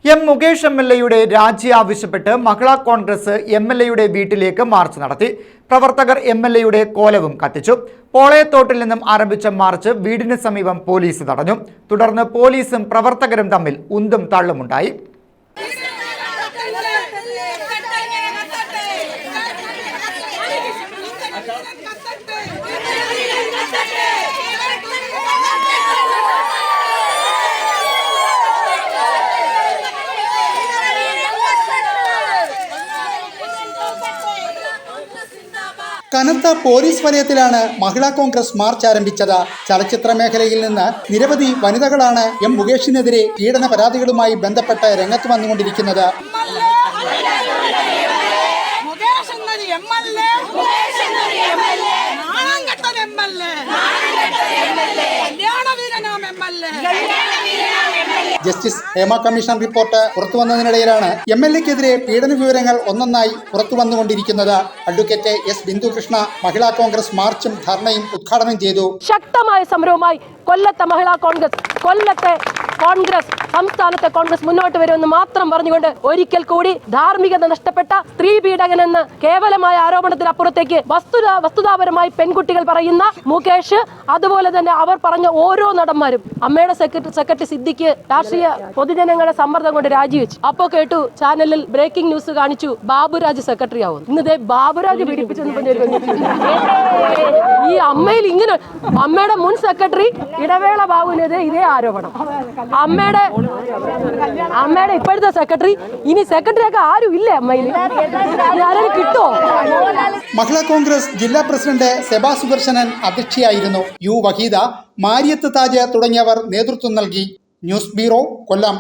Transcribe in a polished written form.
M Mukesh എം.എൽ.എയുടെ രാജി ആവശ്യപ്പെട്ട് മഹിളാ കോൺഗ്രസ് എം.എൽ.എയുടെ വീട്ടിലേക്ക് മാർച്ച് നടത്തി. പ്രവർത്തകർ എം.എൽ.എയുടെ കോലവും കത്തിച്ചു. പോളയത്തോട്ടിൽ നിന്നും ആരംഭിച്ച മാർച്ച് വീടിന് സമീപം പോലീസ് തടഞ്ഞു. തുടർന്ന് പോലീസും പ്രവർത്തകരും തമ്മിൽ ഉന്തും തള്ളുമുണ്ടായി. കനത്ത പോലീസ് വലയത്തിലാണ് മഹിളാ കോൺഗ്രസ് മാർച്ച് ആരംഭിച്ചത്. ചലച്ചിത്ര മേഖലയിൽ നിന്ന് നിരവധി വനിതകളാണ് എം മുകേഷിനെതിരെ പീഡന പരാതികളുമായി ബന്ധപ്പെട്ട് രംഗത്ത് വന്നുകൊണ്ടിരിക്കുന്നത്. ജസ്റ്റിസ് ഹേമ കമ്മീഷൻ റിപ്പോർട്ട് പുറത്തുവന്നതിനിടയിലാണ് എം.എൽ.എക്കെതിരെ പീഡന വിവരങ്ങൾ ഒന്നൊന്നായി പുറത്തുവന്നുകൊണ്ടിരിക്കുന്നത്. അഡ്വക്കേറ്റ് എസ് ബിന്ദുകൃഷ്ണ മഹിളാ കോൺഗ്രസ് മാർച്ചും ധർണയും ഉദ്ഘാടനം ചെയ്തു. ശക്തമായ സമരവുമായി കൊല്ലത്തെ മഹിളാ കോൺഗ്രസ്, കൊല്ലത്തെ കോൺഗ്രസ്, സംസ്ഥാനത്തെ കോൺഗ്രസ് മുന്നോട്ട് വരുമെന്ന് മാത്രം പറഞ്ഞുകൊണ്ട് ഒരിക്കൽ കൂടി ധാർമ്മികത നഷ്ടപ്പെട്ട സ്ത്രീ പീഡകനെന്ന് കേവലമായ ആരോപണത്തിനപ്പുറത്തേക്ക് വസ്തുതാപരമായി പെൺകുട്ടികൾ പറയുന്ന മുകേഷ്, അതുപോലെ തന്നെ അവർ പറഞ്ഞ ഓരോ നടന്മാരും, അമ്മയുടെ സെക്രട്ടറി സിദ്ദിഖ് രാഷ്ട്രീയ പൊതുജനങ്ങളെ സമ്മർദ്ദം കൊണ്ട് രാജിവെച്ചു. അപ്പോ കേട്ടു ചാനലിൽ ബ്രേക്കിംഗ് ന്യൂസ് കാണിച്ചു ബാബുരാജ് സെക്രട്ടറി ആവും. ഇന്നതേ ബാബുരാജ് പീഡിപ്പിച്ചെന്ന് ഈ അമ്മയിൽ ഇങ്ങനെ അമ്മയുടെ മുൻ സെക്രട്ടറി ഇടവേള ബാബുവിനെതിരെ ഇതേ ആരോപണം. അമ്മയുടെ ഇപ്പോഴത്തെ സെക്രട്ടറി, ഇനി സെക്രട്ടറിയൊക്കെ ആരും ഇല്ലേ അമ്മയിൽ? ആരും കിട്ടുമോ? മഹിളാ കോൺഗ്രസ് ജില്ലാ പ്രസിഡന്റ് സെബാ സുദർശനൻ അധ്യക്ഷയായിരുന്നു. യു വഹീദ, മാരിയത്ത് താജ് തുടങ്ങിയവർ നേതൃത്വം നൽകി. ന്യൂസ് ബ്യൂറോ, കൊല്ലം.